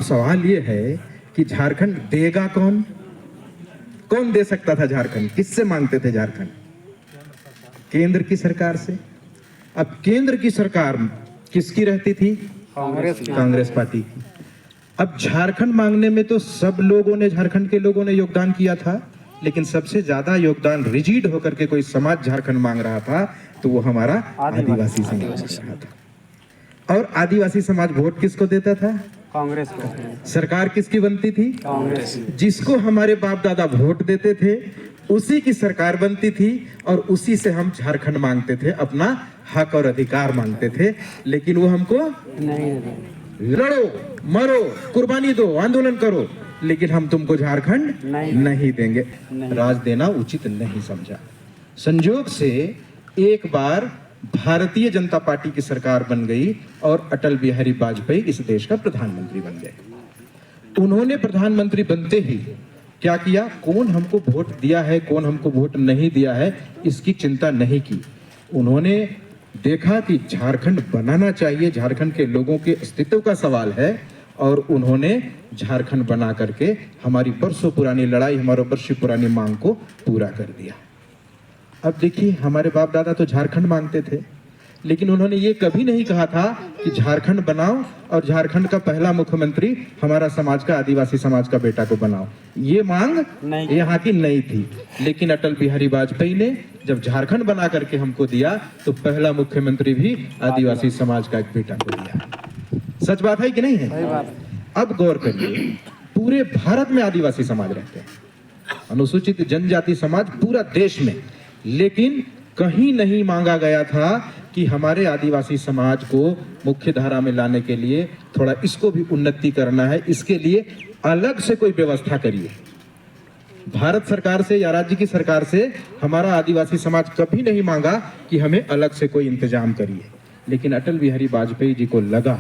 सवाल ये है कि झारखंड देगा कौन? कौन दे सकता था झारखंड? किससे मांगते थे झारखंड? केंद्र की सरकार से। अब केंद्र की सरकार किसकी रहती थी? कांग्रेस पार्टी की। अब झारखंड मांगने में तो सब लोगों ने, झारखंड के लोगों ने योगदान किया था, लेकिन सबसे ज्यादा योगदान रिजिड होकर के कोई समाज झारखंड मांग रहा था तो वो हमारा आदिवासी समाज मांग रहा था। और आदिवासी समाज वोट किसको देता था? कांग्रेस को। सरकार किसकी बनती थी? कांग्रेस। जिसको हमारे बाप दादा वोट देते थे उसी की सरकार बनती थी और उसी से हम झारखंड मांगते थे, अपना हक और अधिकार मांगते थे। लेकिन वो हमको नहीं, लड़ो, मरो, कुर्बानी दो, आंदोलन करो, लेकिन हम तुमको झारखंड नहीं देंगे। राज देना उचित नहीं समझा। संयोग से एक बार भारतीय जनता पार्टी की सरकार बन गई और अटल बिहारी वाजपेयी इस देश का प्रधानमंत्री बन गए। उन्होंने प्रधानमंत्री बनते ही क्या किया? कौन हमको वोट दिया है, कौन हमको वोट नहीं दिया है, इसकी चिंता नहीं की। उन्होंने देखा कि झारखंड बनाना चाहिए, झारखंड के लोगों के अस्तित्व का सवाल है, और उन्होंने झारखंड बना करके हमारी बरसों पुरानी लड़ाई, हमारी बरसों पुरानी मांग को पूरा कर दिया। अब देखिए, हमारे बाप दादा तो झारखंड मांगते थे, लेकिन उन्होंने ये कभी नहीं कहा था कि झारखंड बनाओ और झारखंड का पहला मुख्यमंत्री हमारा समाज का, आदिवासी समाज का बेटा को बनाओ। ये मांग यहाँ की नहीं थी। लेकिन अटल बिहारी वाजपेयी ने जब झारखंड बना करके हमको दिया तो पहला मुख्यमंत्री भी आदिवासी समाज का एक बेटा को दिया। सच बात है कि नहीं है? अब गौर करिए, पूरे भारत में आदिवासी समाज रहते हैं, अनुसूचित जनजाति समाज पूरा देश में, लेकिन कहीं नहीं मांगा गया था कि हमारे आदिवासी समाज को मुख्य धारा में लाने के लिए थोड़ा इसको भी उन्नति करना है, इसके लिए अलग से कोई व्यवस्था करिए। भारत सरकार से या राज्य की सरकार से हमारा आदिवासी समाज कभी नहीं मांगा कि हमें अलग से कोई इंतजाम करिए। लेकिन अटल बिहारी वाजपेयी जी को लगा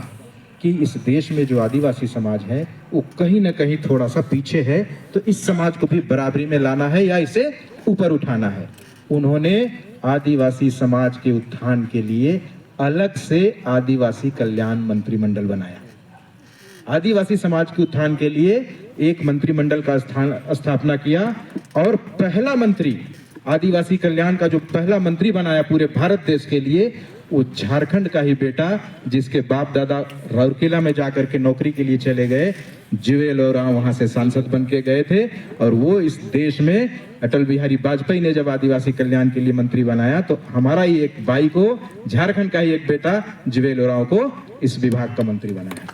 कि इस देश में जो आदिवासी समाज है वो कहीं ना कहीं थोड़ा सा पीछे है, तो इस समाज को भी बराबरी में लाना है या इसे ऊपर उठाना है। उन्होंने आदिवासी समाज के उत्थान के लिए अलग से आदिवासी कल्याण मंत्रिमंडल बनाया। आदिवासी समाज के उत्थान के लिए एक मंत्रिमंडल का स्थापना किया और पहला मंत्री, आदिवासी कल्याण का जो पहला मंत्री बनाया पूरे भारत देश के लिए, वो झारखंड का ही बेटा, जिसके बाप दादा राउरकेला में जाकर के नौकरी के लिए चले गए, जुएल ओरांव वहां से सांसद बन के गए थे। और वो इस देश में अटल बिहारी वाजपेयी ने जब आदिवासी कल्याण के लिए मंत्री बनाया तो हमारा ही एक भाई को, झारखंड का ही एक बेटा जुएल ओरांव को इस विभाग का मंत्री बनाया।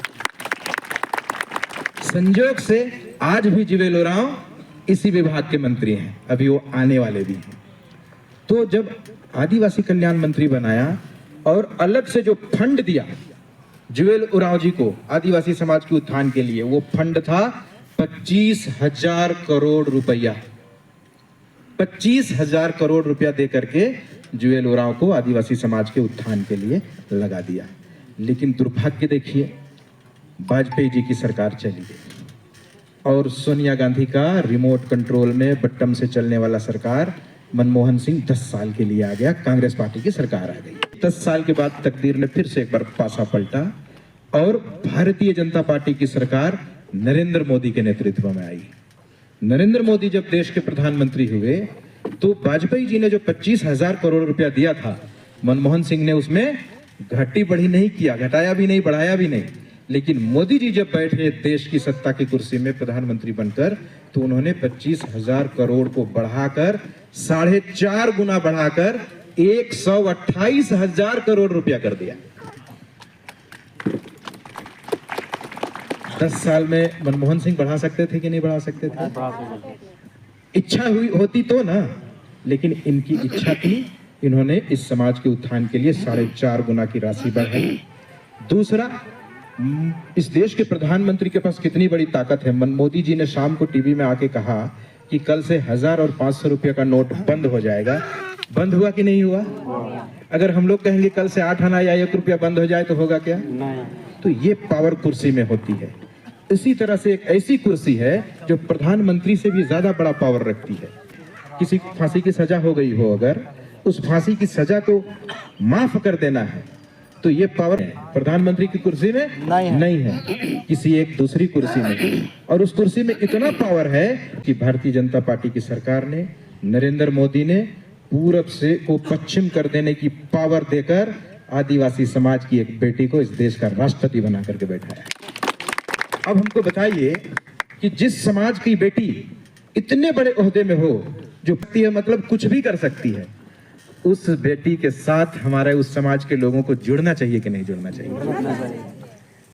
संयोग से आज भी जुएल ओरांव इसी विभाग के मंत्री हैं, अभी वो आने वाले भी हैं। तो जब आदिवासी कल्याण मंत्री बनाया और अलग से जो फंड दिया जुएल ओरांव जी को आदिवासी समाज के उत्थान के लिए, वो फंड था 25,000 करोड़ रुपया। 25,000 करोड़ रुपया दे करके जुएल ओरांव को आदिवासी समाज के उत्थान के लिए लगा दिया। लेकिन दुर्भाग्य देखिए, वाजपेयी जी की सरकार चली गई और सोनिया गांधी का रिमोट कंट्रोल में बटन से चलने वाला सरकार मनमोहन सिंह 10 साल के लिए आ गया, कांग्रेस पार्टी की सरकार आ गई। 10 साल के बाद तकदीर ने फिर से एक बार पासा पलटा और भारतीय जनता पार्टी की सरकार नरेंद्र मोदी के नेतृत्व में आई। नरेंद्र मोदी जब देश के प्रधानमंत्री हुए तो वाजपेयी जी ने जो 25,000 करोड़ रुपया दिया था, मनमोहन सिंह ने उसमें घटी बढ़ी नहीं किया, घटाया भी नहीं, बढ़ाया भी नहीं। लेकिन मोदी जी जब बैठे देश की सत्ता की कुर्सी में प्रधानमंत्री बनकर, तो उन्होंने 25,000 करोड़ को बढ़ाकर 4.5 गुना बढ़ाकर 128,000 करोड़ रुपया कर दिया। 10 साल में मनमोहन सिंह बढ़ा सकते थे कि नहीं बढ़ा सकते थे? इच्छा हुई होती तो ना, लेकिन इनकी इच्छा थी, इन्होंने इस समाज के उत्थान के लिए 4.5 गुना की राशि बढ़ाई। दूसरा, इस देश के प्रधानमंत्री के पास कितनी बड़ी ताकत है। मोदी जी ने शाम को टीवी में आके कहा कि कल से 1000 और 500 रुपये का नोट बंद हो जाएगा। बंद हुआ कि नहीं हुआ? अगर हम लोग कहेंगे कल से 8 आना या 1 रुपया बंद हो जाए तो होगा क्या? नहीं। तो ये पावर कुर्सी में होती है। इसी तरह से एक ऐसी कुर्सी है जो प्रधानमंत्री से भी ज्यादा बड़ा पावर रखती है। किसी को फांसी की सजा हो गई हो, अगर उस फांसी की सजा को माफ कर देना है तो ये पावर प्रधानमंत्री की कुर्सी में नहीं है, किसी एक दूसरी कुर्सी में। और उस कुर्सी में इतना पावर है कि भारतीय जनता पार्टी की सरकार ने, नरेंद्र मोदी ने पूरब से को पश्चिम कर देने की पावर देकर आदिवासी समाज की एक बेटी को इस देश का राष्ट्रपति बना करके बैठाया। अब हमको बताइए कि जिस समाज की बेटी इतने बड़े ओहदे में हो, जो मतलब कुछ भी कर सकती है, उस बेटी के साथ हमारे उस समाज के लोगों को जुड़ना चाहिए कि नहीं जुड़ना चाहिए?